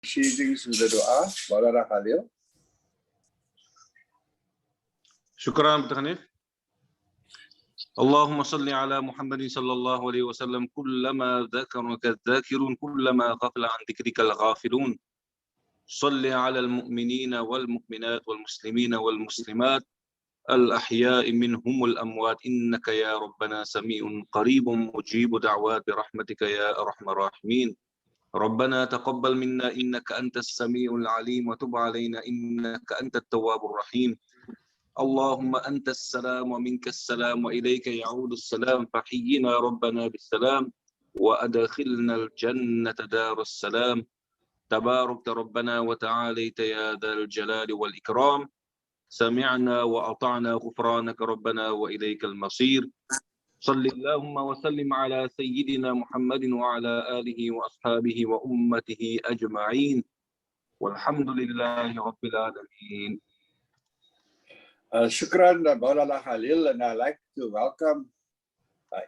Proceeding to the dua, Maulana Khalil. شكرا Dr. Hanif. اللهم صل على محمد صلى الله عليه وسلم كلما ذكرك الذاكرون كلما غفل عن ذكرك الغافلون صل على المؤمنين والمؤمنات والمسلمين والمسلمات الأحياء منهم والأموات إنك يا ربنا سميع قريب مجيب دعوات برحمتك يا أرحم الراحمين ربنا تقبل منا إنك أنت السميع العليم وتب علينا إنك أنت التواب الرحيم اللهم أنت السلام ومنك السلام وإليك يعود السلام فحينا ربنا بالسلام وأدخلنا الجنة دار السلام تبارك ربنا وتعاليت يا ذا الجلال والإكرام سمعنا وأطعنا غفرانك ربنا وإليك المصير صل اللهم وسلم على سيدنا محمد وعلى آله وأصحابه وأمته أجمعين والحمد لله رب العالمين. Shukran, Maulana Khalil, and I'd like to welcome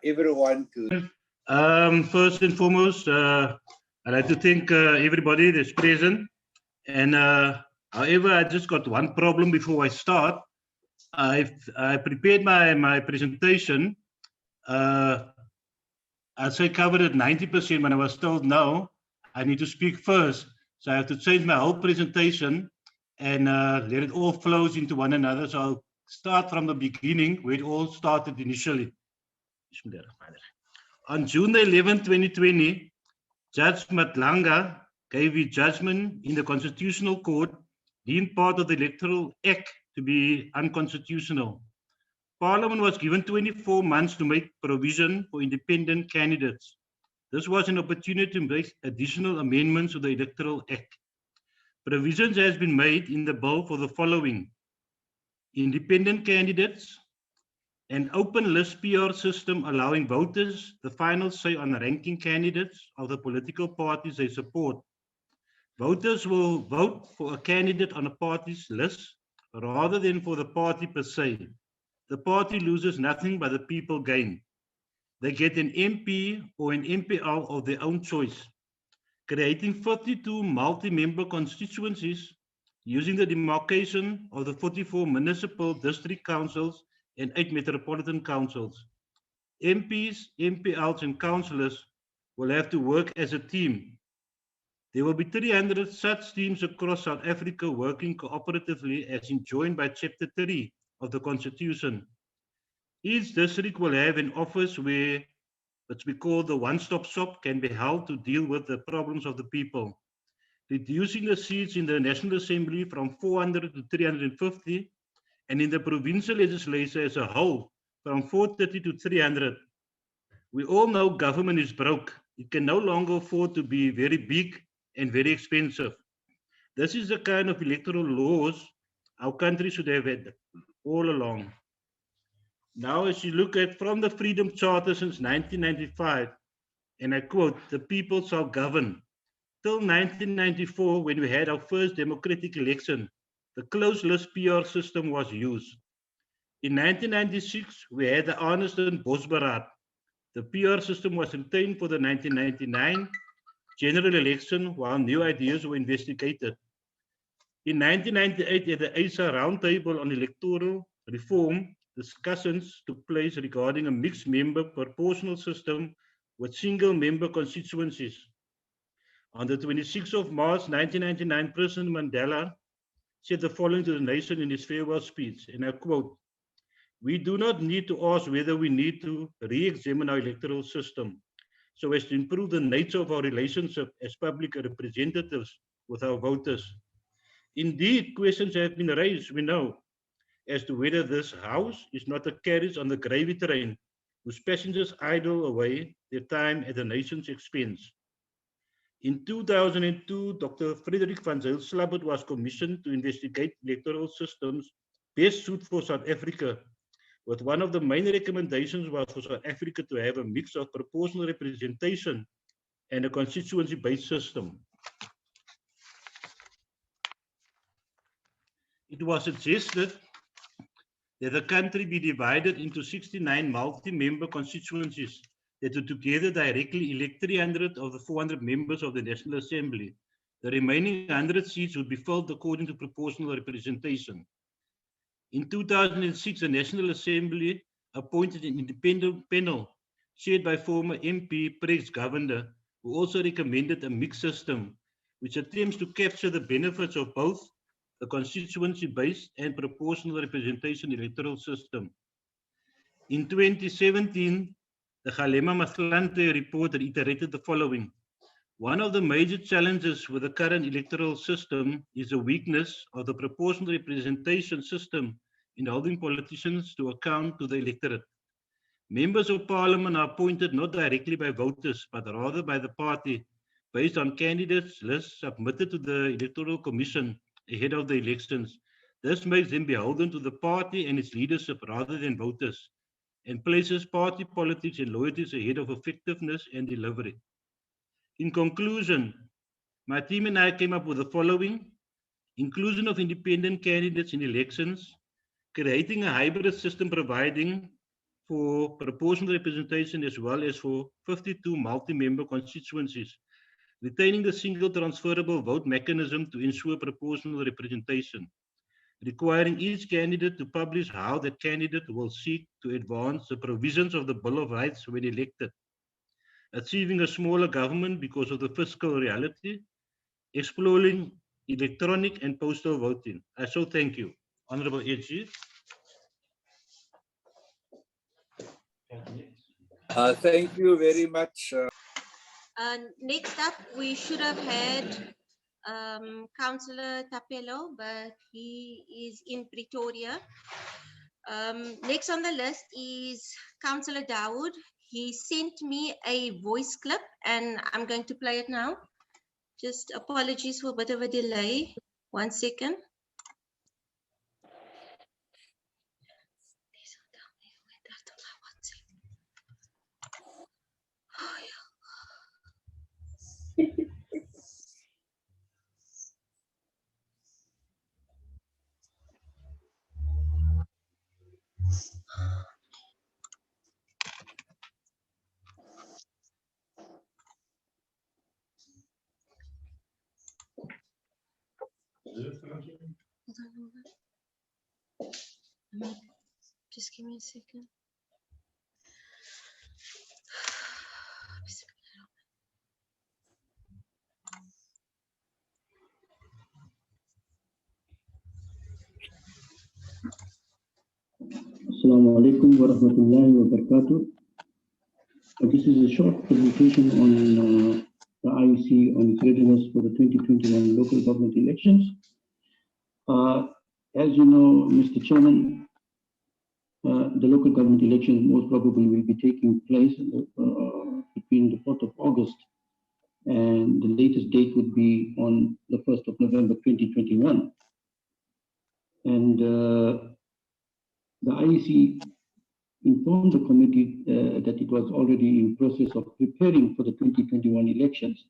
everyone to. First and foremost, I'd like to thank everybody that's present. And however, I just got one problem before I start. I prepared my presentation. I'd say covered at 90%, when I was told no, I need to speak first. So I have to change my whole presentation and let it all flows into one another. So I'll start from the beginning where it all started initially. On June 11, 2020, Judge Matlanga gave his judgment in the Constitutional Court, deemed part of the Electoral Act to be unconstitutional. Parliament was given 24 months to make provision for independent candidates. This was an opportunity to make additional amendments to the Electoral Act. Provisions has been made in the bill for the following: independent candidates, an open list PR system allowing voters the final say on ranking candidates of the political parties they support. Voters will vote for a candidate on a party's list rather than for the party per se. The party loses nothing, but the people gain. They get an MP or an MPL of their own choice. Creating 52 multi-member constituencies using the demarcation of the 44 municipal district councils and 8 metropolitan councils. MPs, MPLs, and councillors will have to work as a team. There will be 300 such teams across South Africa working cooperatively as enjoined by Chapter 3 of the Constitution. Each district will have an office where what we call the one-stop shop can be held to deal with the problems of the people. Reducing the seats in the National Assembly from 400 to 350, and in the provincial legislature as a whole from 430 to 300. We all know government is broke. It can no longer afford to be very big and very expensive. This is the kind of electoral laws our country should have had all along. Now, as you look at from the Freedom Charter since 1995, and I quote, the people shall govern. Till 1994, when we had our first democratic election, the closed list PR system was used. In 1996, we had the Arniston Bosberaad. The PR system was retained for the 1999 general election while new ideas were investigated. In 1998, at the ASA Roundtable on Electoral Reform, discussions took place regarding a mixed member proportional system with single member constituencies. On the 26th of March 1999, President Mandela said the following to the nation in his farewell speech, and I quote, "We do not need to ask whether we need to re-examine our electoral system so as to improve the nature of our relationship as public representatives with our voters. Indeed, questions have been raised, we know, as to whether this house is not a carriage on the gravy train whose passengers idle away their time at the nation's expense." In 2002, Dr. Frederick van Zyl-Slabbert was commissioned to investigate electoral systems best suited for South Africa, with one of the main recommendations was for South Africa to have a mix of proportional representation and a constituency-based system. It was suggested that the country be divided into 69 multi-member constituencies that would together directly elect 300 of the 400 members of the National Assembly. The remaining 100 seats would be filled according to proportional representation. In 2006, the National Assembly appointed an independent panel chaired by former MP Prex Governor, who also recommended a mixed system, which attempts to capture the benefits of both the constituency-based and proportional representation electoral system. In 2017, the Kgalema Matlante report reiterated the following. One of the major challenges with the current electoral system is the weakness of the proportional representation system in holding politicians to account to the electorate. Members of parliament are appointed not directly by voters, but rather by the party, based on candidates lists submitted to the Electoral Commission ahead of the elections. This makes them beholden to the party and its leadership rather than voters, and places party politics and loyalties ahead of effectiveness and delivery. In conclusion, my team and I came up with the following: inclusion of independent candidates in elections, creating a hybrid system providing for proportional representation as well as for 52 multi-member constituencies, retaining the single transferable vote mechanism to ensure proportional representation, requiring each candidate to publish how that candidate will seek to advance the provisions of the Bill of Rights when elected, achieving a smaller government because of the fiscal reality, exploring electronic and postal voting. I so thank you. Honorable AG. Thank you very much. Next up, we should have had Councillor Tapelo, but he is in Pretoria. Next on the list is Councillor Dawood. He sent me a voice clip and I'm going to play it now. Just apologies for a bit of a delay. 1 second. Just give me a second. Assalamu alaikum wa rahmatullahi wa barakatuh. This is a short presentation on the IEC on its readiness for the 2021 local government elections. As you know, Mr. Chairman, the local government elections most probably will be taking place between the 4th of August and the latest date would be on the 1st of November 2021. And the IEC informed the committee that it was already in process of preparing for the 2021 elections.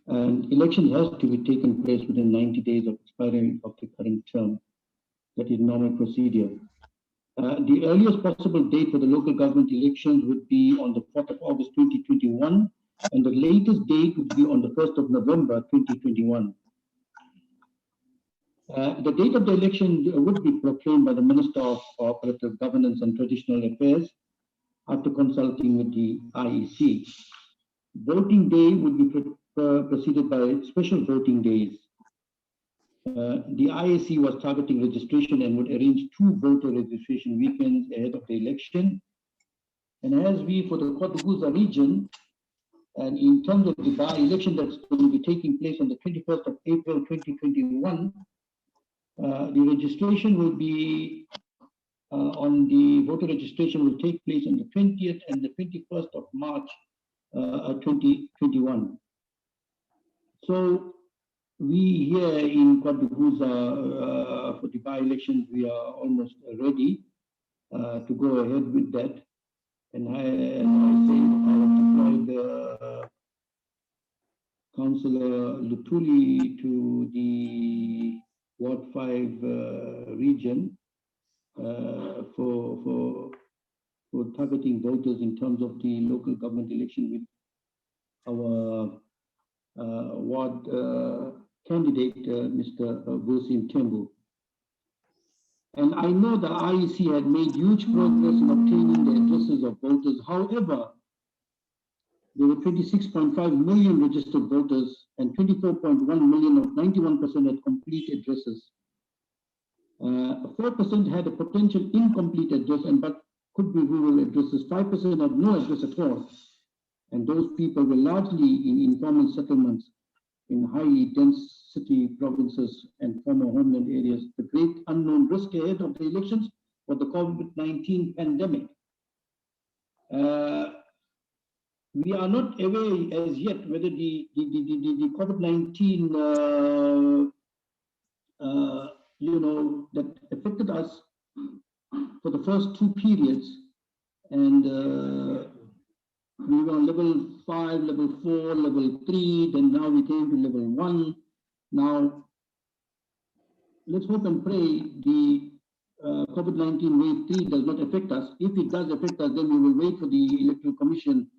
And elections has to be taken place within 90 days of expiry of the current term. That is normal procedure. The earliest possible date for the local government elections would be on the 4th of August 2021, and the latest date would be on the 1st of November 2021. The date of the election would be proclaimed by the Minister of Cooperative Governance and Traditional Affairs after consulting with the IEC. Voting day would be preceded by special voting days. The IEC was targeting registration and would arrange 2 voter registration weekends ahead of the election. And as we, for the Kotuguza region, and in terms of the by-election that's going to be taking place on the 21st of April 2021, the registration will be on the voter registration will take place on the 20th and the 21st of March 2021. So we here in Kotuguza for the by-elections, we are almost ready to go ahead with that. And I say I have deployed Councillor Lutuli to the Ward 5 region for targeting voters in terms of the local government election with our ward candidate, Mr. Gosim Tembu. And I know the IEC had made huge progress in obtaining the addresses of voters. However, there were 26.5 million registered voters and 24.1 million of 91% had complete addresses. 4% had a potential incomplete address but could be rural addresses. 5% had no address at all. And those people were largely in informal settlements in highly dense city provinces and former homeland areas. The great unknown risk ahead of the elections was the COVID-19 pandemic. We are not aware as yet whether the COVID-19 that affected us for the first two periods, and we were on level 5, level 4, level 3, then now we came to level 1. Now, let's hope and pray the COVID-19 wave 3 does not affect us. If it does affect us, then we will wait for the Electoral Commission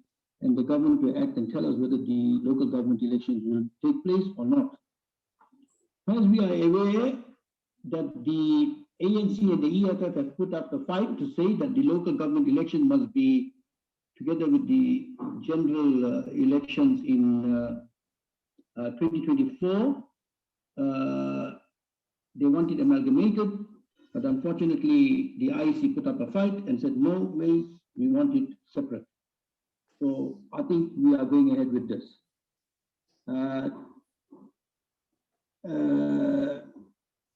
and the government to act and tell us whether the local government elections will take place or not. As we are aware that the ANC and the EFF have put up a fight to say that the local government election must be together with the general elections in 2024. They want it amalgamated, but unfortunately the IEC put up a fight and said, no way, we want it separate. So I think we are going ahead with this.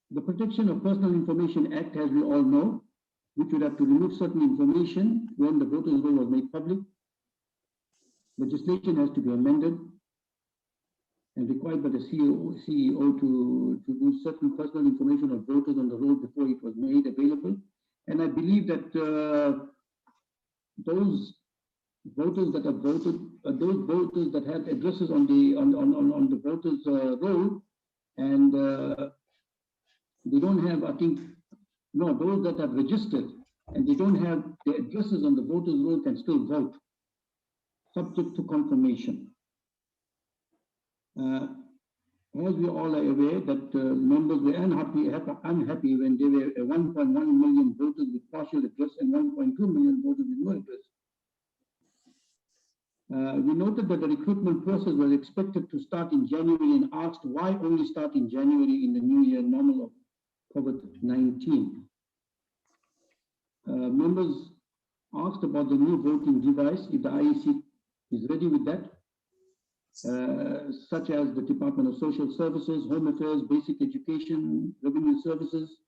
The Protection of Personal Information Act, as we all know, which would have to remove certain information when the voters' roll was made public. Legislation has to be amended and required by the CEO to do certain personal information of voters on the roll before it was made available. And I believe that those voters that have voted, those voters that have addresses on the voters' roll, and they don't have, I think, no, those that have registered and they don't have their addresses on the voters' roll can still vote, subject to confirmation. As we all are aware that members were unhappy when there were 1.1 million voters with partial address and 1.2 million voters with no address. We noted that the recruitment process was expected to start in January and asked why only start in January in the new year normal of COVID-19. Members asked about the new voting device, if the IEC is ready with that, such as the Department of Social Services, Home Affairs, Basic Education, Revenue Services,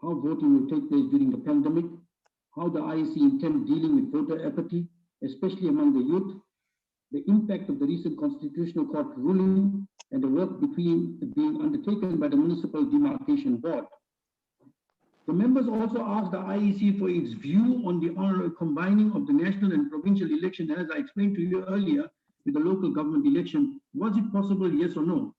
how voting will take place during the pandemic, how the IEC intends dealing with voter apathy, especially among the youth, the impact of the recent Constitutional Court ruling, and the work being undertaken by the Municipal Demarcation Board. The members also asked the IEC for its view on the combining of the national and provincial election, as I explained to you earlier, with the local government election. Was it possible, yes or no?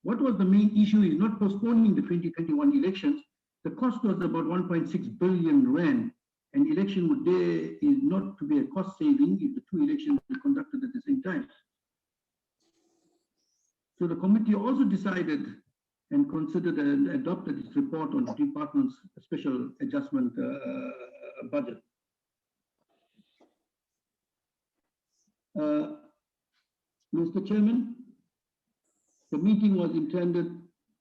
What was the main issue is not postponing the 2021 elections. The cost was about 1.6 billion rand. And election would there is not to be a cost saving if the two elections were conducted at the same time. So the committee also decided and considered and adopted its report on the department's special adjustment budget. Mr. Chairman, the meeting was intended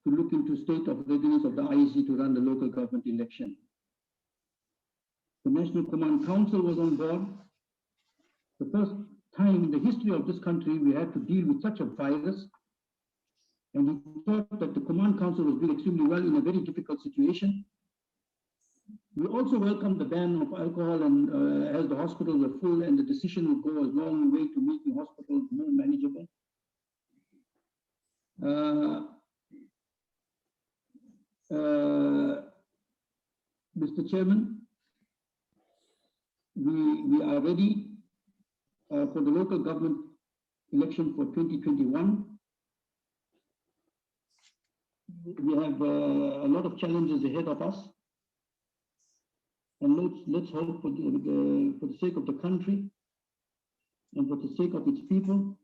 to look into state of readiness of the IEC to run the local government election. The National Command Council was on board. The first time in the history of this country we had to deal with such a virus, and we thought that the Command Council was doing extremely well in a very difficult situation. We also welcomed the ban of alcohol, and as the hospitals were full, and the decision would go a long way to making hospitals more manageable. Mr. Chairman, we are ready for the local government election for 2021. We have a lot of challenges ahead of us, and let's hope for the sake of the country and for the sake of its people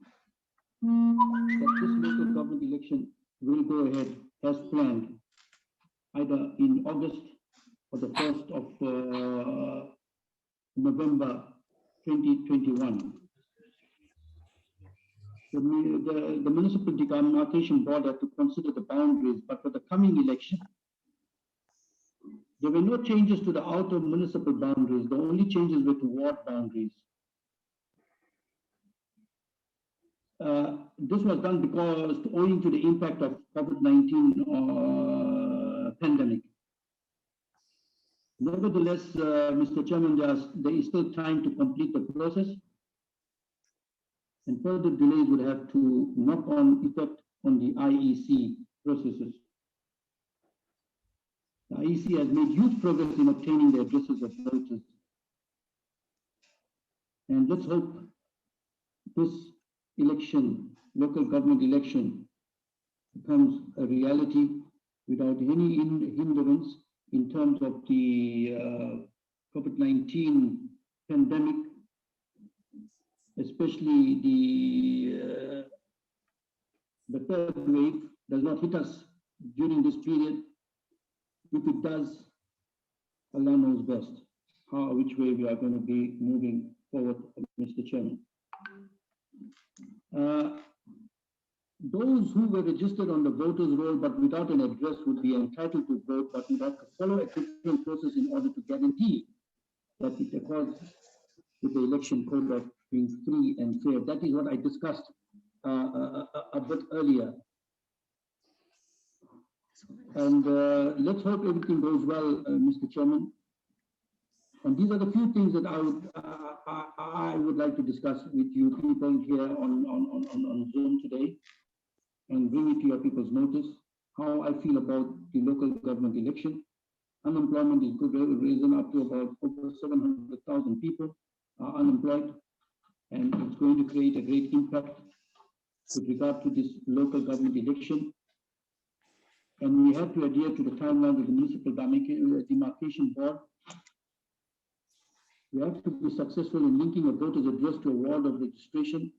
that this local government election will go ahead as planned, either in August or the 1st of November 2021. The Municipal Demarcation Board had to consider the boundaries, but for the coming election, there were no changes to the outer municipal boundaries. The only changes were to ward boundaries. This was done because owing to the impact of COVID-19 pandemic. Nevertheless, Mr. Chairman, there is still time to complete the process, and further delays would have to knock on effect on the IEC processes. The IEC has made huge progress in obtaining the addresses of voters. And let's hope this election, local government election, becomes a reality without any hindrance in terms of the COVID-19 pandemic, especially the third wave does not hit us during this period. If it does, Allah knows best which way we are going to be moving forward, Mr. Chairman. Those who were registered on the voters roll but without an address would be entitled to vote, but would have to follow a different process in order to guarantee that it accords with the election code of being free and fair. That is what I discussed a bit earlier. And let's hope everything goes well, Mr. Chairman. And these are the few things that I would like to discuss with you people here on Zoom today, and bring it to your people's notice. How I feel about the local government election. Unemployment is risen up to about over 700,000 people are unemployed, and it's going to create a great impact with regard to this local government election. And we have to adhere to the timeline of the Municipal Demarcation Board. We have to be successful in linking a voter's address to a ward of registration.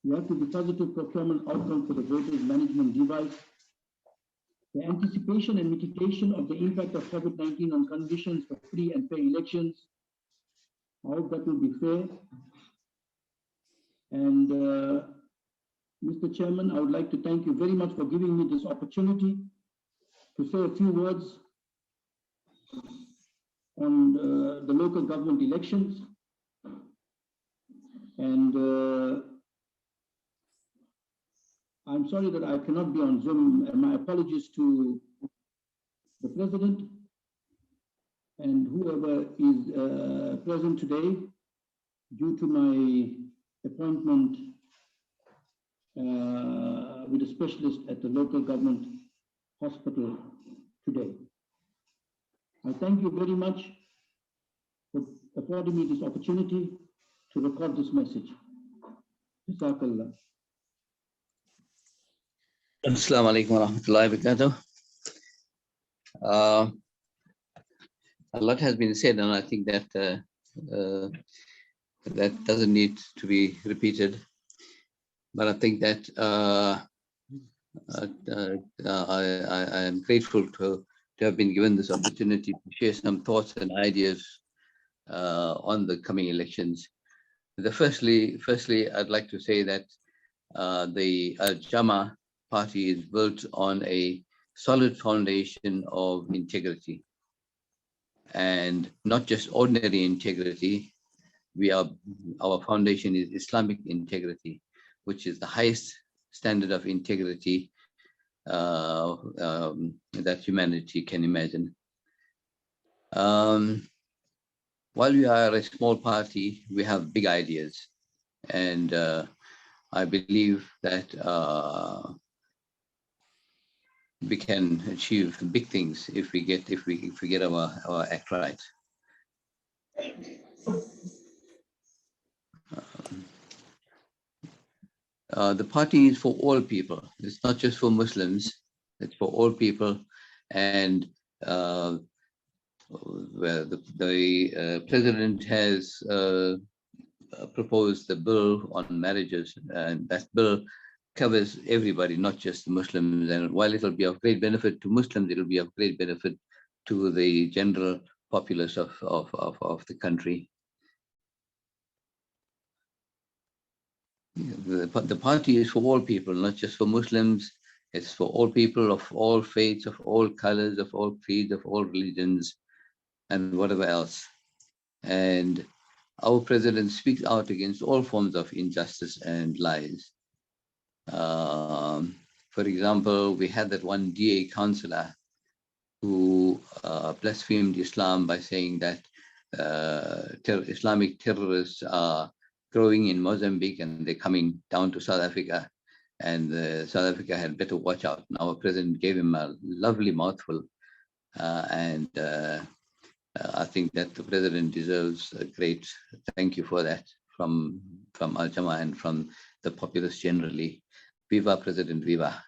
We have to be positive procurement outcome for the voters' management device. The anticipation and mitigation of the impact of COVID-19 on conditions for free and fair elections. I hope that will be fair. And Mr. Chairman, I would like to thank you very much for giving me this opportunity to say a few words on the local government elections. And I'm sorry that I cannot be on Zoom. My apologies to the President and whoever is present today due to my appointment with a specialist at the local government hospital today. I thank you very much for affording me this opportunity to record this message. Jazakallah. Assalamu alaikum wa rahmatullahi wa barakatuh. A lot has been said, and I think that that doesn't need to be repeated. But I think that I am grateful to have been given this opportunity to share some thoughts and ideas on the coming elections. Firstly, I'd like to say that the Jama-ah party is built on a solid foundation of integrity, and not just ordinary integrity. Our foundation is Islamic integrity, which is the highest standard of integrity that humanity can imagine. While we are a small party, we have big ideas, and I believe that we can achieve big things if we get our act right. The party is for all people. It's not just for Muslims. It's for all people, and where the president has proposed the bill on marriages, and that bill covers everybody, not just the Muslims. And while it'll be of great benefit to Muslims, it'll be of great benefit to the general populace of the country. The party is for all people, not just for Muslims. It's for all people of all faiths, of all colors, of all creeds, of all religions, and whatever else. And our president speaks out against all forms of injustice and lies. For example, we had that one DA councillor who blasphemed Islam by saying that Islamic terrorists are growing in Mozambique and they're coming down to South Africa, and South Africa had better watch out. And our president gave him a lovely mouthful, and I think that the president deserves a great thank you for that from Jama-ah and from the populace generally. Viva President, viva.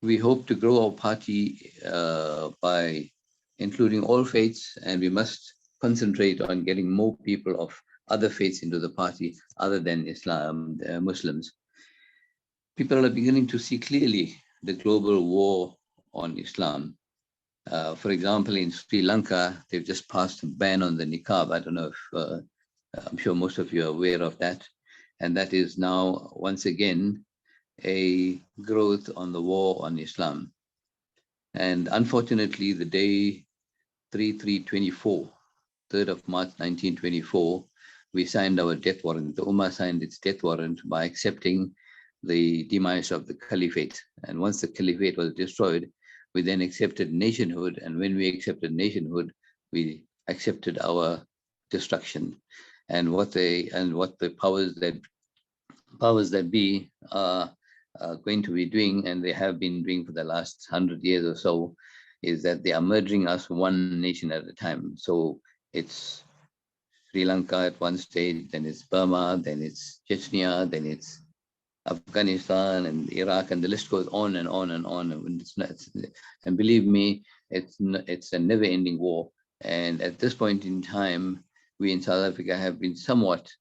We hope to grow our party by including all faiths, and we must concentrate on getting more people of other faiths into the party other than Islam, Muslims. People are beginning to see clearly the global war on Islam. For example, in Sri Lanka, they've just passed a ban on the niqab. I don't know if, I'm sure most of you are aware of that. And that is now, once again, a growth on the war on Islam. And unfortunately, the day 3/3/24, 3rd of March 1924, we signed our death warrant. The Ummah signed its death warrant by accepting the demise of the caliphate. And once the caliphate was destroyed, we then accepted nationhood. And when we accepted nationhood, we accepted our destruction. And what the powers that be are going to be doing, and they have been doing for the last 100 years or so, is that they are murdering us one nation at a time. So it's Sri Lanka at one stage, then it's Burma, then it's Chechnya, then it's Afghanistan and Iraq, and the list goes on and on and on. And believe me, it's a never-ending war. And at this point in time, we in South Africa have been somewhat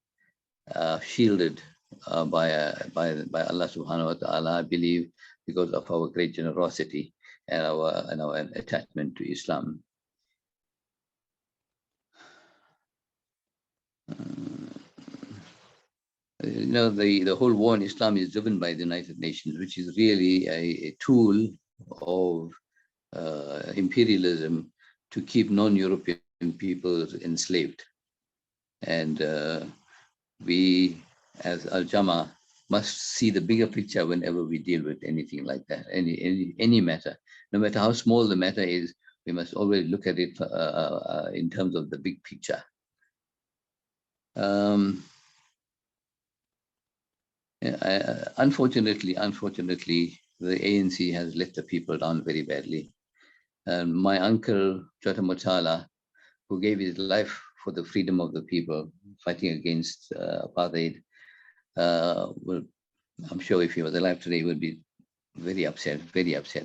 shielded by Allah subhanahu wa ta'ala, I believe, because of our great generosity and our attachment to Islam. You know, the whole war on Islam is driven by the United Nations, which is really a tool of imperialism to keep non-European peoples enslaved. And we, as Al-Jama, must see the bigger picture whenever we deal with anything like that, any matter. No matter how small the matter is, we must always look at it in terms of the big picture. Unfortunately, the ANC has let the people down very badly. My uncle, Jota Motala, who gave his life for the freedom of the people, fighting against apartheid, I'm sure if he was alive today, he would be very upset,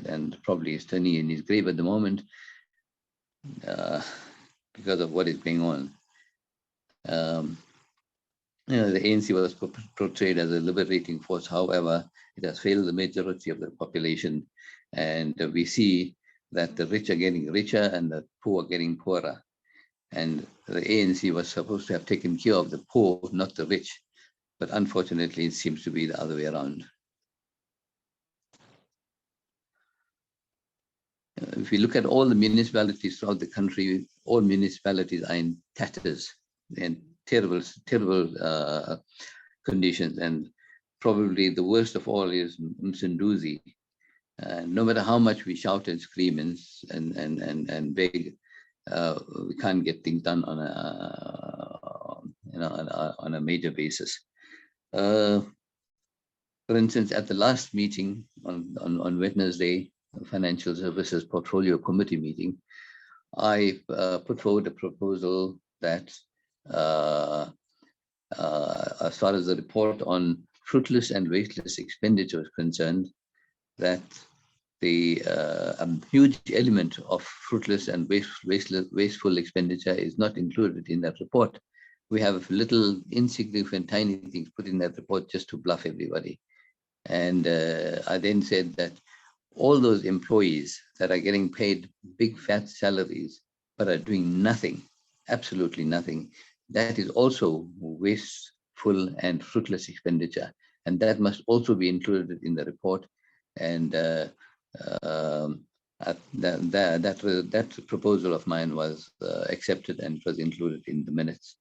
and probably is turning in his grave at the moment because of what is going on. You know, the ANC was portrayed as a liberating force. However, it has failed the majority of the population. And we see that the rich are getting richer and the poor are getting poorer. And the ANC was supposed to have taken care of the poor, not the rich. But unfortunately, it seems to be the other way around. If we look at all the municipalities throughout the country, all municipalities are in tatters and terrible conditions, and probably the worst of all is Msunduzi. No matter how much we shout and scream and beg, we can't get things done on a major basis. For instance, at the last meeting on Wednesday, Financial Services Portfolio Committee meeting, I put forward a proposal that as far as the report on fruitless and wasteless expenditure is concerned, that huge element of fruitless and wasteful expenditure is not included in that report. We have little insignificant tiny things put in that report just to bluff everybody. And I then said that all those employees that are getting paid big fat salaries but are doing nothing, absolutely nothing, that is also wasteful and fruitless expenditure. And that must also be included in the report. And that proposal of mine was accepted and was included in the minutes.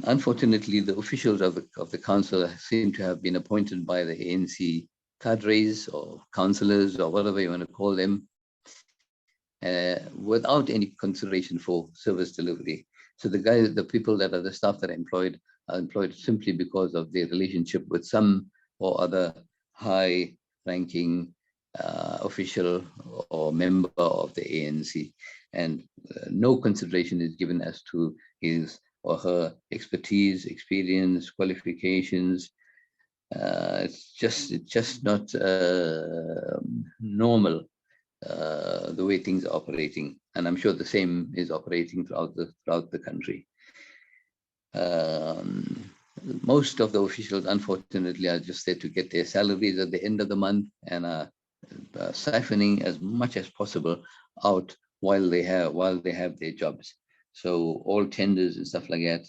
Unfortunately, the officials of the council seem to have been appointed by the ANC cadres or councillors or whatever you want to call them, without any consideration for service delivery. So the people that are the staff that are employed simply because of their relationship with some or other high-ranking official or member of the ANC, and no consideration is given as to his or her expertise, experience, qualifications. It's just not normal the way things are operating, and I'm sure the same is operating throughout the country. Most of the officials, unfortunately, are just there to get their salaries at the end of the month and are siphoning as much as possible out while they have their jobs. So all tenders and stuff like that,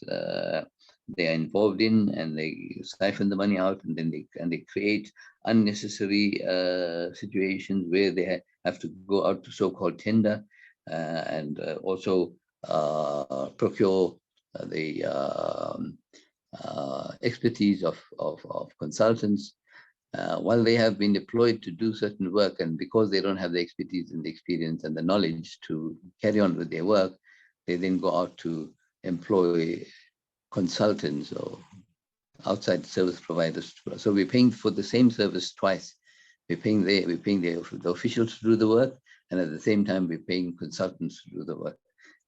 they are involved in, and they siphon the money out, and then they create unnecessary situations where they have to go out to so-called tender and also procure the expertise of consultants while they have been deployed to do certain work, and because they don't have the expertise and the experience and the knowledge to carry on with their work, they then go out to employ consultants or outside service providers. So we're paying for the same service twice. We're paying the officials to do the work, and at the same time we're paying consultants to do the work.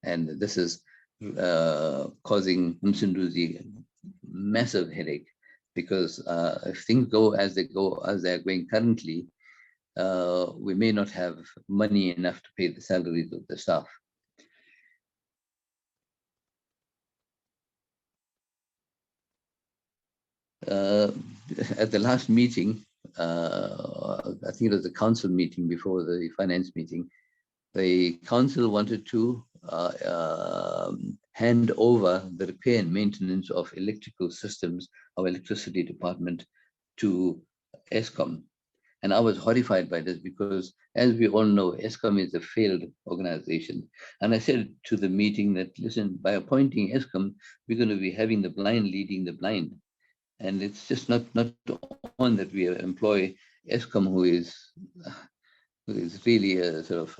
And this is causing Msunduzi massive headache, because if things go as they're going currently, we may not have money enough to pay the salaries of the staff. At the last meeting, I think it was the council meeting before the finance meeting, the council wanted to hand over the repair and maintenance of electrical systems of electricity department to ESCOM. And I was horrified by this because, as we all know, ESCOM is a failed organization. And I said to the meeting that, listen, by appointing ESCOM, we're going to be having the blind leading the blind. And it's just not on that we employ ESCOM, who is really a sort of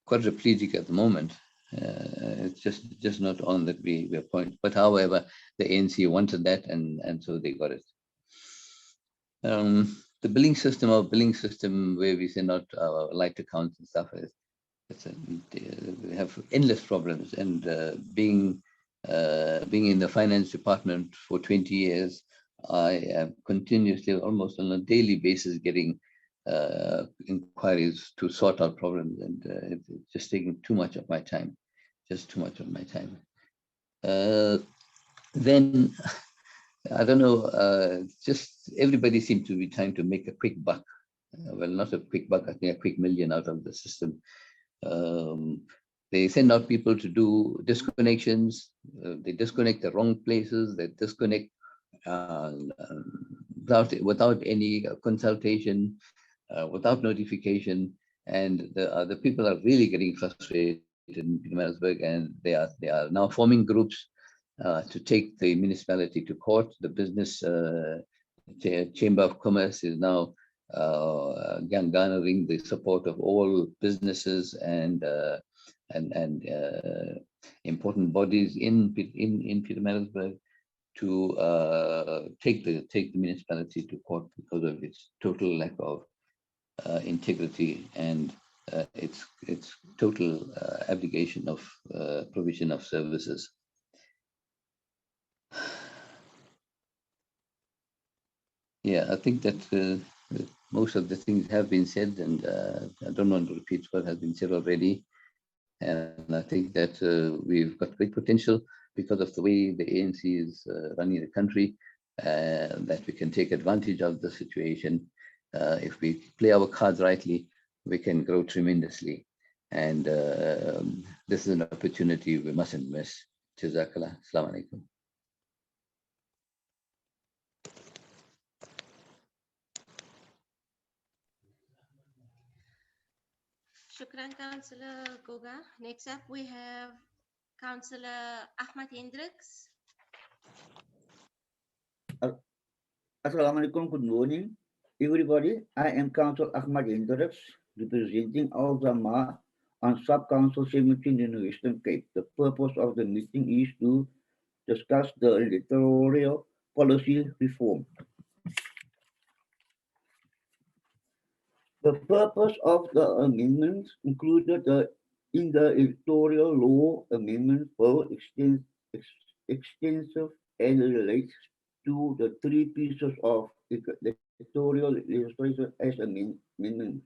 quadriplegic at the moment. It's just not on that we appoint. But however, the ANC wanted that, and so they got it. The billing system where we send out our light accounts and stuff, we have endless problems. And being in the finance department for 20 years, I am continuously, almost on a daily basis, getting inquiries to sort out problems, and it's just taking too much of my time, Then, I don't know, just everybody seemed to be trying to make a quick buck. Well, not a quick buck, I think a quick million out of the system. They send out people to do disconnections. They disconnect the wrong places. They disconnect without any consultation, without notification. And the people are really getting frustrated in Pietermaritzburg, and they are now forming groups to take the municipality to court. The business Chamber of Commerce is now garnering the support of all businesses and important bodies in Pietermaritzburg to take the municipality to court because of its total lack of integrity and its total abdication of provision of services. Yeah, I think that Most of the things have been said, and I don't want to repeat what has been said already. And I think that we've got great potential because of the way the ANC is running the country, that we can take advantage of the situation. If we play our cards rightly, we can grow tremendously. And this is an opportunity we mustn't miss. Jazakallah. Assalamu alaikum. Shukran, Councillor Goga. Next up, we have Councillor Ahmad Hendricks. Assalamualaikum, good morning, everybody. I am Councillor Ahmad Hendricks, representing Al Jama-ah on Sub-Council 17 in the Western Cape. The purpose of the meeting is to discuss the electoral policy reform. The purpose of the amendments included in the electoral law amendment were extensive and relates to the three pieces of electoral legislation as amendments.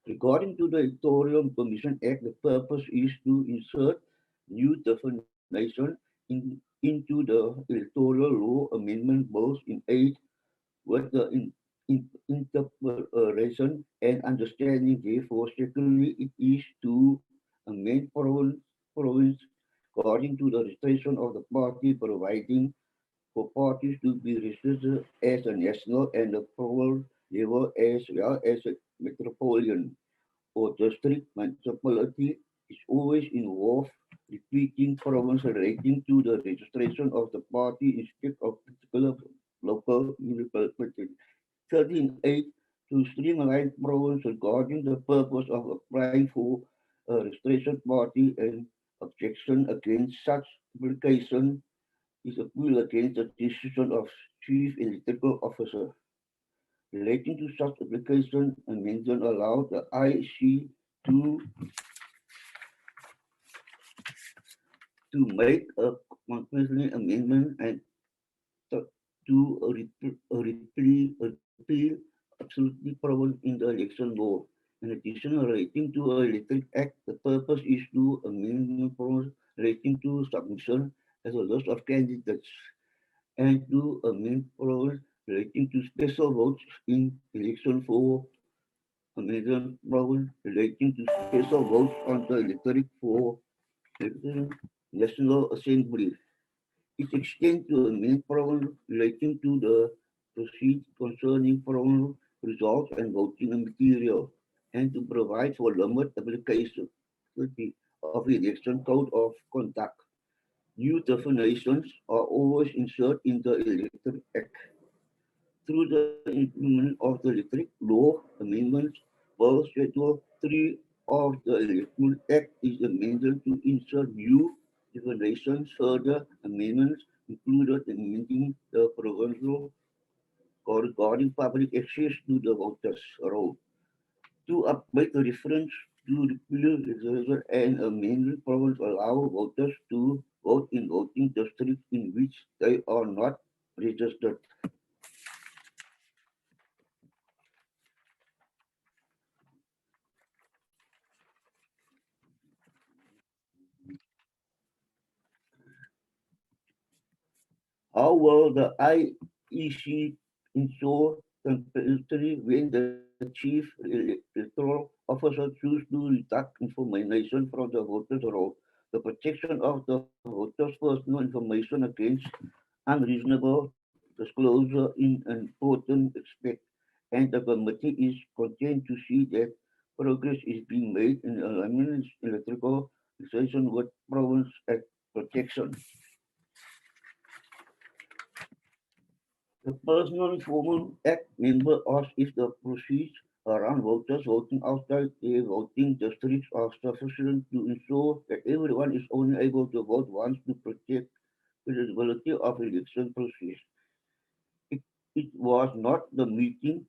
Regarding to the Electoral Commission Act, the purpose is to insert new definition into the electoral law amendment, both in aid with the interpretation and understanding. Therefore, secondly, it is to amend province according to the registration of the party, providing for parties to be registered as a national and a provincial level as well as a metropolitan or district. Municipality is always involved repeating province relating to the registration of the party instead of particular local municipality. 13.8 to streamline province regarding the purpose of applying for a registration party and objection against such application is appeal against the decision of Chief Electoral Officer. Relating to such application, amendment allowed the IC to make a compulsory amendment and to repeal absolutely proven in the election law. In addition, relating to the Electric Act, the purpose is to amend relating to submission as a list of candidates and to amend provisions relating to special votes in election for amendment provisions relating to special votes on the electric for National Assembly. It extends to amend provisions relating to the proceed concerning provincial results and voting material, and to provide for limit application of the election code of conduct. New definitions are always inserted in the Electric Act. Through the implementation of the Electric Law amendments, both Schedule 3 of the Electoral Act is amended to insert new definitions. Further amendments included amending the provincial regarding public access to the voters' roll. To make a reference to repeal and amendment province allow voters to vote in voting districts in which they are not registered. How will the IEC ensure compulsory when the Chief Electoral Officer chooses to redact information from the voters' roll? The protection of the voters' personal information against unreasonable disclosure in an important aspect, and the committee is content to see that progress is being made in alignment electrical legislation with Province Act protection. The Personal Information Act member asks if the proceeds around voters voting outside their voting districts are sufficient to ensure that everyone is only able to vote once to protect the credibility of election process. It was not the meeting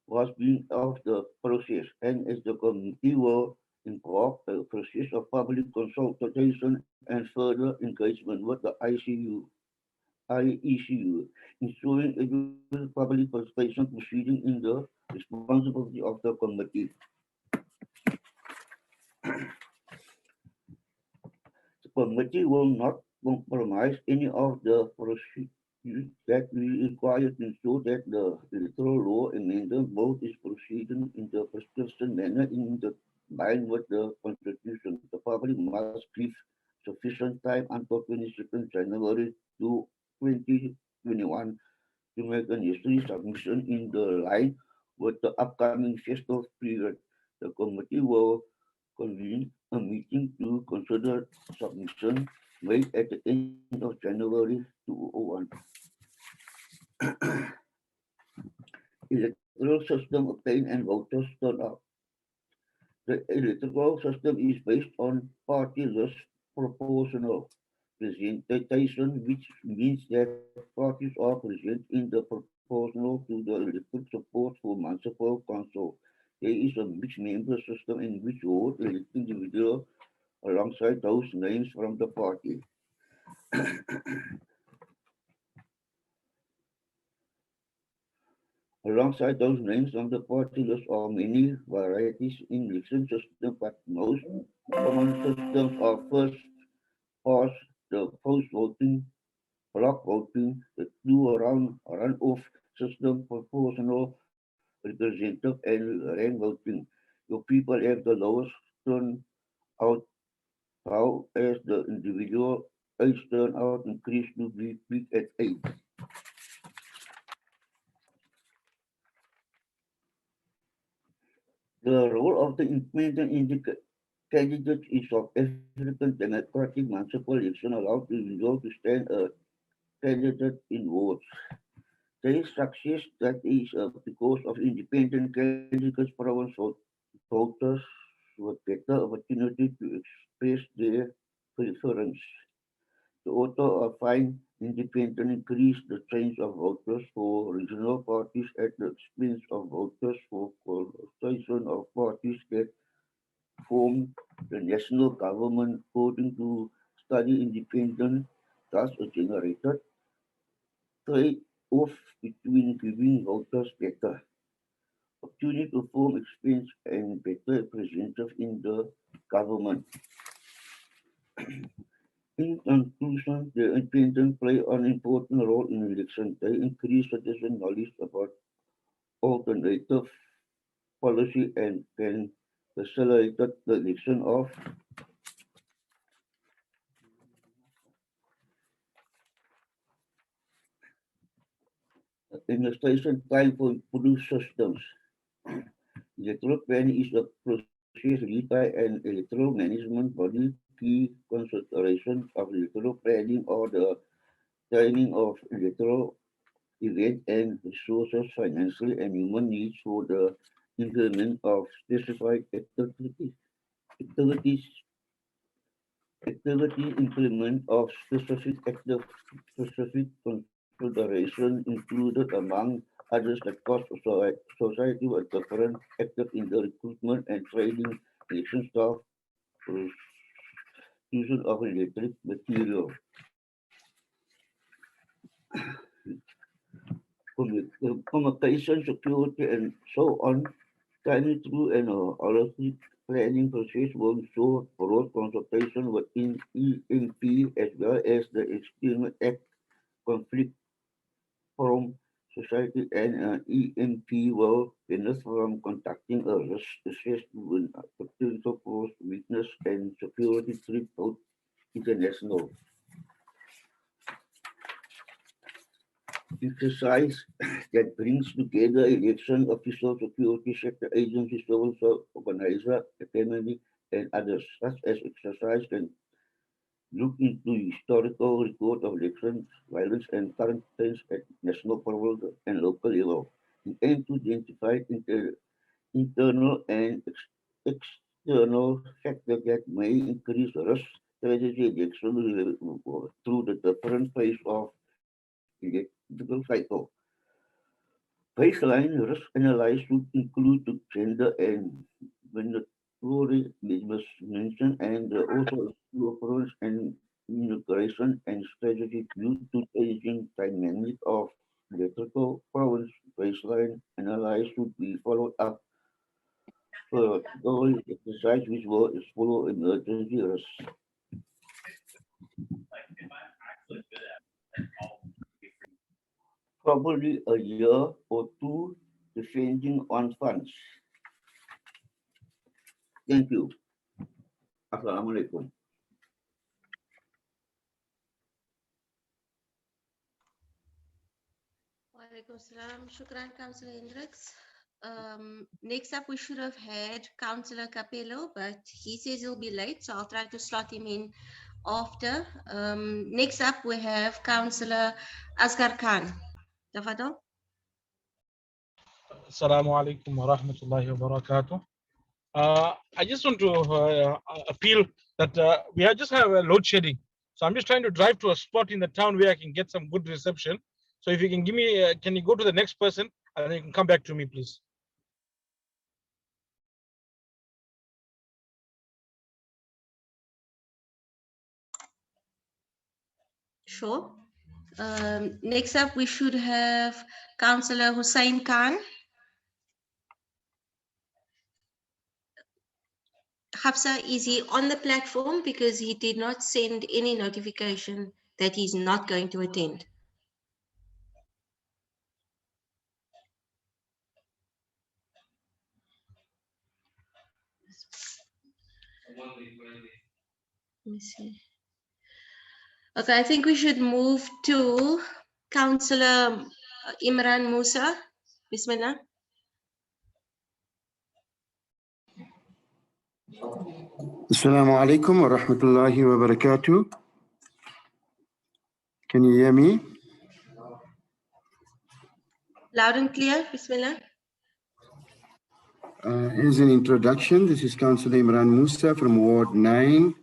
was being of the process, and as the committee will involve a process of public consultation and further engagement with the IECU, ensuring equal public participation proceeding in the responsibility of the committee. The committee will not compromise any of the procedures that we require to ensure that the electoral law amendment vote is proceeding in the prescribed manner in the line with the Constitution. The public must give sufficient time until 22nd January 2021 to make a necessary submission in the line with the upcoming festive period. The committee will convene a meeting to consider submission made at the end of January 2001. Electoral system obtained and voters turnout. The electoral system is based on party list proportional presentation, which means that parties are present in the proportional to the elected support for municipal council. There is a mixed member system in which vote elected individual alongside those names from the party. Alongside those names on the party list are many varieties in election system, but most common systems are first past the post-voting, block voting, the runoff system, proportional, representative, and rank voting. Your people have the lowest turnout, how as the individual age turnout increased to be peak at 8. The role of the independent candidate is of African democratic municipal election allowed the individual to stand a candidate in votes. Their success that is because of independent candidates province voters with better opportunity to express their preference. The author of Fine Independent increased the change of voters for regional parties at the expense of voters for coalition of parties that form the national government. According to study independent, thus generated trade-off between giving voters better opportunity to form expense and better representative in the government. In conclusion, the independent play an important role in election. They increase citizen knowledge about alternative policy and can facilitate the election of administration time for improved systems. Electoral planning is a process led by an electoral management body. Key considerations of electoral planning are the timing of electoral event and resources, financial and human needs for the implement of specified activity implement of specific consideration included among others the cost of society with different active in the recruitment and training election staff, use of electric material. Communication, security, and so on, timing through an holistic planning process will ensure broad consultation within EMP as well as the External Act conflict from society, and EMP will benefit from conducting a risk assessment potential force weakness and security threat both international. Exercise that brings together election officials, security sector agencies, civil organizer, academic, and others. Such as exercise can look into historical record of elections, violence, and current trends at national, provincial, and local level. We aim to identify internal and external factors that may increase risk strategy election through the different phase of electrical cycle. Baseline risk analysis would include the gender and mandatory mentioned and also approach and integration and strategic view to changing dynamic of electrical province baseline analysis should be followed up. For all exercise which will follow emergency risk. Probably a year or two depending on funds. Thank you. Assalamualaikum. Walaikum salam. Shukran, Councillor Hendricks. Next up, we should have had Councillor Capello, but he says he'll be late, so I'll try to slot him in after. Next up, we have Councillor Asghar Khan. Tafadol. Assalamu alaikum wa rahmatullahi wa barakatuh. I just want to appeal that we just have a load shedding. So I'm just trying to drive to a spot in the town where I can get some good reception. So if you can give me, can you go to the next person and then you can come back to me, please? Sure. Next up, we should have Councillor Hussein Khan. Hafsa, is he on the platform? Because he did not send any notification that he's not going to attend. Let me see. Okay, I think we should move to Councillor Imran Musa. Bismillah. Assalamu alaikum wa rahmatullahi wa barakatuh. Can you hear me? Loud and clear. Bismillah. As an introduction, this is Councillor Imran Musa from Ward 9,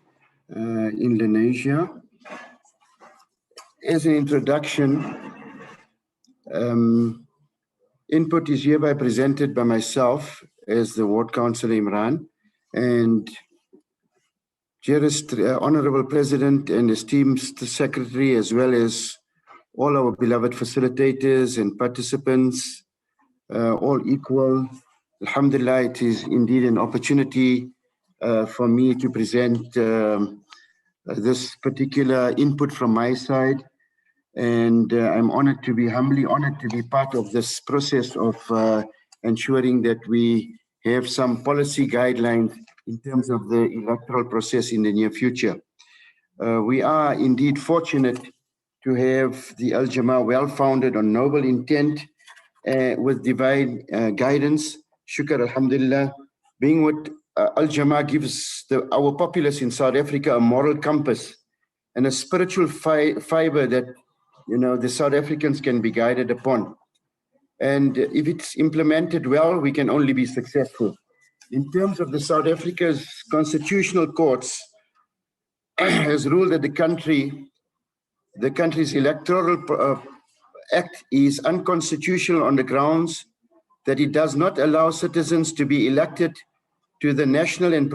Indonesia. As an introduction, input is hereby presented by myself as the Ward Councillor Imran, and dearest Honorable President and esteemed Secretary, as well as all our beloved facilitators and participants, all equal. Alhamdulillah, it is indeed an opportunity for me to present this particular input from my side. And I'm honored to be, humbly honored to be part of this process of ensuring that we have some policy guidelines in terms of the electoral process in the near future. We are indeed fortunate to have the Jama-ah well-founded on noble intent with divine guidance. Shukr, alhamdulillah, being what Jama-ah gives our populace in South Africa a moral compass and a spiritual fiber that, you know, the South Africans can be guided upon. And if it's implemented well, we can only be successful. In terms of the South Africa's constitutional courts has ruled that the country's electoral act is unconstitutional on the grounds that it does not allow citizens to be elected to the national and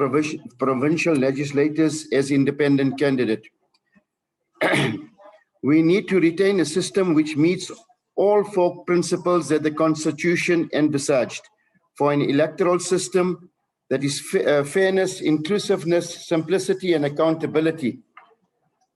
provincial legislators as independent candidate. We need to retain a system which meets all four principles that the Constitution envisaged for an electoral system that is fairness, inclusiveness, simplicity, and accountability.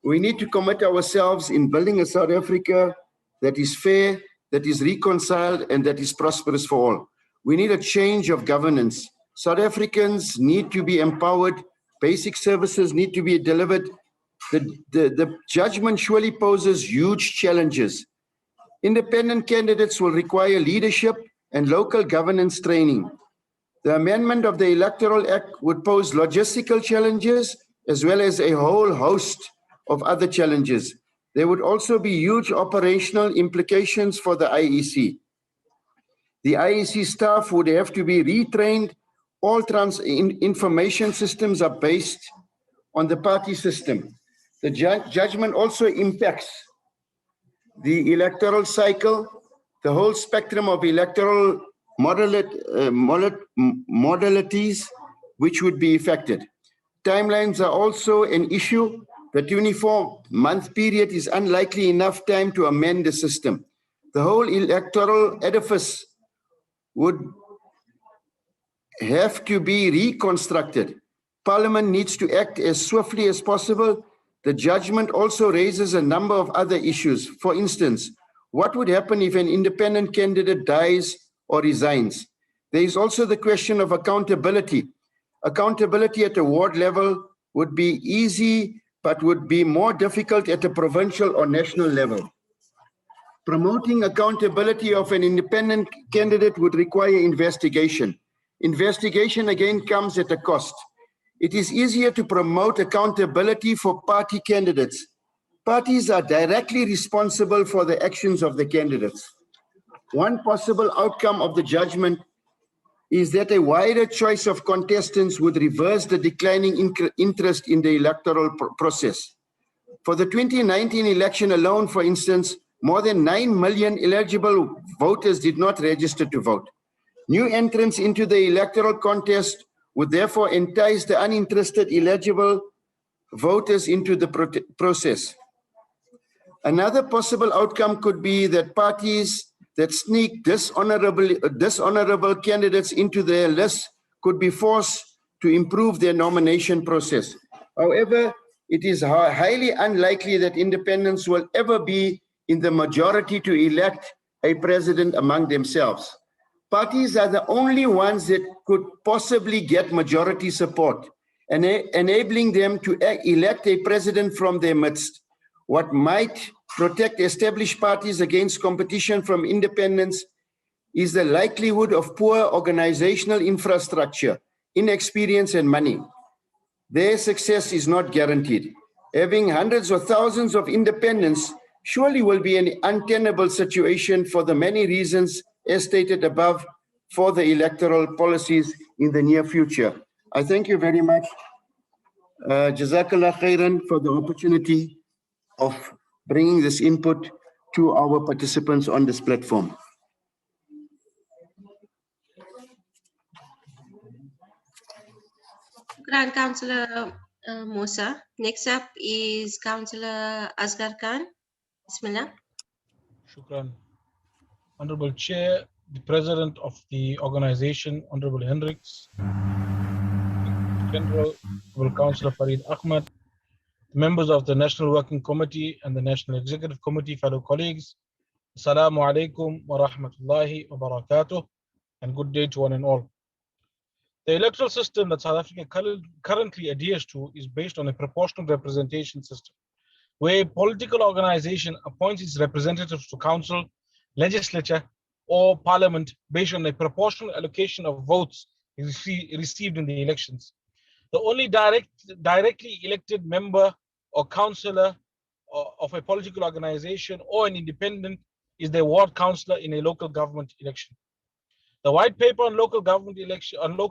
We need to commit ourselves in building a South Africa that is fair, that is reconciled, and that is prosperous for all. We need a change of governance. South Africans need to be empowered. Basic services need to be delivered. The judgment surely poses huge challenges. Independent candidates will require leadership and local governance training. The amendment of the Electoral Act would pose logistical challenges as well as a whole host of other challenges. There would also be huge operational implications for the IEC. The IEC staff would have to be retrained. All information systems are based on the party system. The judgment also impacts the electoral cycle, the whole spectrum of electoral modalities which would be affected. Timelines are also an issue. the 24-month period is unlikely enough time to amend the system. The whole electoral edifice would have to be reconstructed. Parliament needs to act as swiftly as possible. The judgment also raises a number of other issues. For instance, what would happen if an independent candidate dies or resigns? There is also the question of accountability. Accountability at a ward level would be easy, but would be more difficult at a provincial or national level. Promoting accountability of an independent candidate would require investigation. Investigation again comes at a cost. It is easier to promote accountability for party candidates. Parties are directly responsible for the actions of the candidates. One possible outcome of the judgment is that a wider choice of contestants would reverse the declining interest in the electoral process. For the 2019 election alone, for instance, more than 9 million eligible voters did not register to vote. New entrants into the electoral contest would therefore entice the uninterested eligible voters into the process. Another possible outcome could be that parties that sneak dishonorable candidates into their list could be forced to improve their nomination process. However, it is highly unlikely that independents will ever be in the majority to elect a president among themselves. Parties are the only ones that could possibly get majority support, enabling them to elect a president from their midst. What might protect established parties against competition from independents is the likelihood of poor organizational infrastructure, inexperience, and money. Their success is not guaranteed. Having hundreds or thousands of independents surely will be an untenable situation for the many reasons as stated above for the electoral policies in the near future. I thank you very much, Jazakallah khairan, for the opportunity of bringing this input to our participants on this platform. Grand Councillor Musa. Next up is Councillor Asghar Khan. Bismillah. Shukran. Honorable Chair, the President of the organization, Honorable Hendricks, General, Honorable Councillor Farid Ahmad, members of the National Working Committee and the National Executive Committee, fellow colleagues, Assalamu alaikum wa rahmatullahi wa barakatuh, and good day to one and all. The electoral system that South Africa currently adheres to is based on a proportional representation system, where a political organization appoints its representatives to council, legislature, or parliament based on a proportional allocation of votes received in the elections. The only directly elected member or councillor of a political organization or an independent is the ward councillor in a local government election. The white paper on local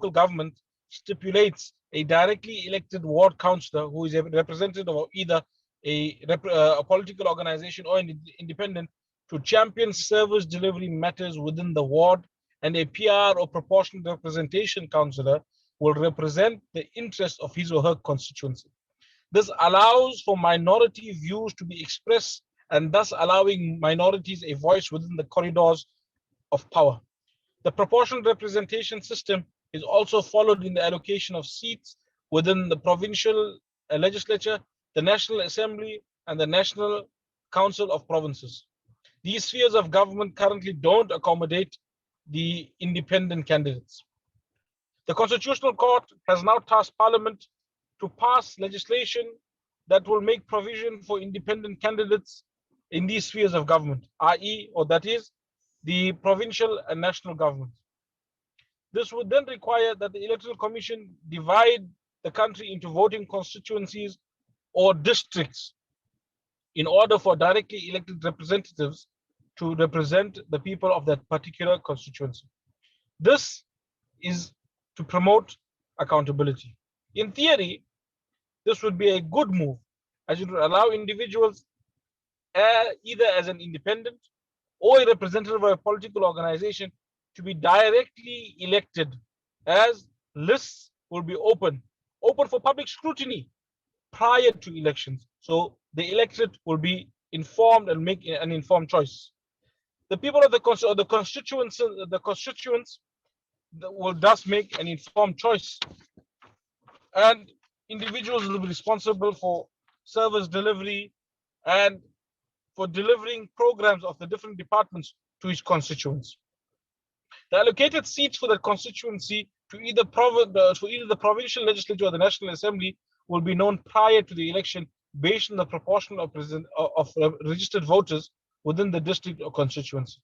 government stipulates a directly elected ward councillor who is a representative of either a political organization or an independent to champion service delivery matters within the ward, and a PR or proportional representation councillor will represent the interests of his or her constituency. This allows for minority views to be expressed and thus allowing minorities a voice within the corridors of power. The proportional representation system is also followed in the allocation of seats within the provincial legislature, the National Assembly, and the National Council of Provinces. These spheres of government currently don't accommodate the independent candidates. The Constitutional Court has now tasked Parliament to pass legislation that will make provision for independent candidates in these spheres of government, i.e., or that is, the provincial and national government. This would then require that the Electoral Commission divide the country into voting constituencies or districts in order for directly elected representatives to represent the people of that particular constituency. This is to promote accountability. In theory, this would be a good move, as it would allow individuals either as an independent or a representative of a political organization to be directly elected, as lists will be open for public scrutiny prior to elections. So the electorate will be informed and make an informed choice. The people of the constituents will thus make an informed choice, and individuals will be responsible for service delivery and for delivering programs of the different departments to each constituents. The allocated seats for the constituency to either the provincial legislature or the National Assembly will be known prior to the election based on the proportion of registered voters within the district or constituency.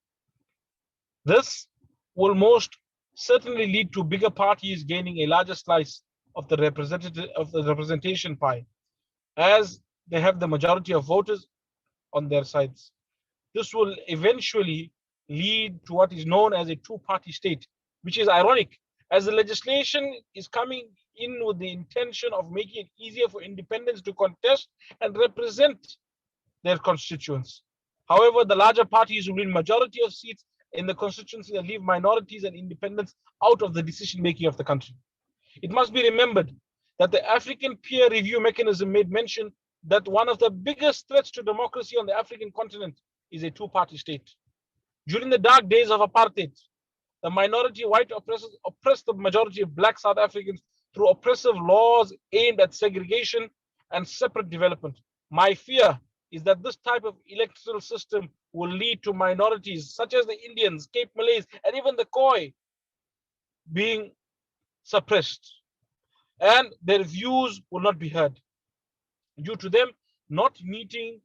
This will most certainly lead to bigger parties gaining a larger slice of the representation pie, as they have the majority of voters on their sides. This will eventually lead to what is known as a two-party state, which is ironic, as the legislation is coming in with the intention of making it easier for independents to contest and represent their constituents. However, the larger parties will win majority of seats in the constituency and leave minorities and independents out of the decision-making of the country. It must be remembered that the African peer review mechanism made mention that one of the biggest threats to democracy on the African continent is a two-party state. During the dark days of apartheid, the minority white oppressors oppressed the majority of black South Africans through oppressive laws aimed at segregation and separate development. My fear is that this type of electoral system will lead to minorities such as the Indians, Cape Malays, and even the Khoi being suppressed, and their views will not be heard due to them not meeting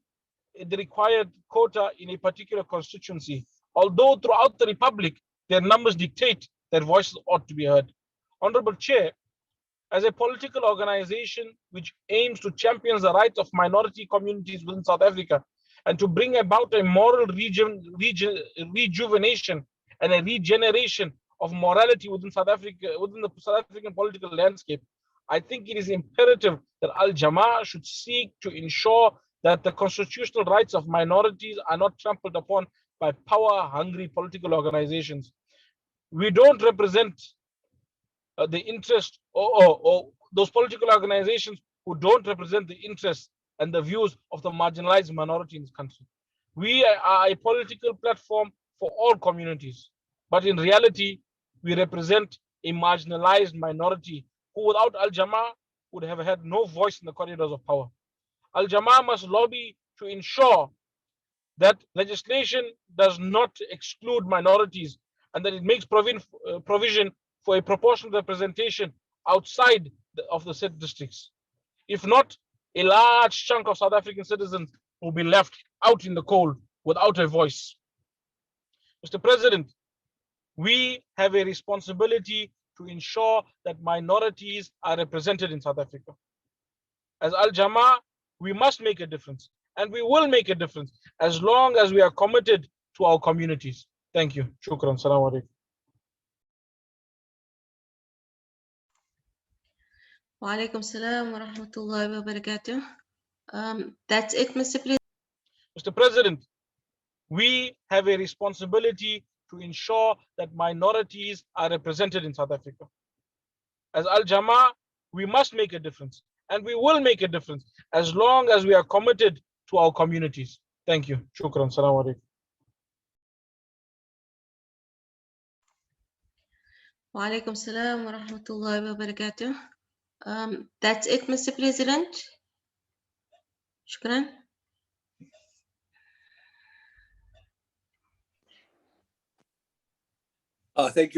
the required quota in a particular constituency. Although throughout the Republic, their numbers dictate their voices ought to be heard. Honorable Chair, as a political organization which aims to champion the rights of minority communities within South Africa and to bring about a moral rejuvenation and a regeneration of morality within South Africa, within the South African political landscape, I think it is imperative that Jama-ah should seek to ensure that the constitutional rights of minorities are not trampled upon by power-hungry political organizations. We don't represent the interest or those political organizations who don't represent the interests and the views of the marginalized minority in this country. We are a political platform for all communities, but in reality, we represent a marginalized minority who without Jama-ah would have had no voice in the corridors of power. Jama-ah must lobby to ensure that legislation does not exclude minorities and that it makes provision for a proportional representation outside of the said districts. If not, a large chunk of South African citizens will be left out in the cold without a voice. Mr. President, we have a responsibility to ensure that minorities are represented in South Africa. As Jama-ah, we must make a difference, and we will make a difference as long as we are committed to our communities. Thank you. Shukran. Salaam alaikum. Wa alaikum salam wa rahmatullahi wa barakatuh. That's it, Mr. President. Mr. President, we have a responsibility to ensure that minorities are represented in South Africa. As Jama-ah, we must make a difference, and we will make a difference as long as we are committed to our communities. Thank you. Shukran. Salaam alaikum. Wa alaikum salam wa rahmatullahi wa barakatuh. That's it, Mr. President. Shukran. Thank you.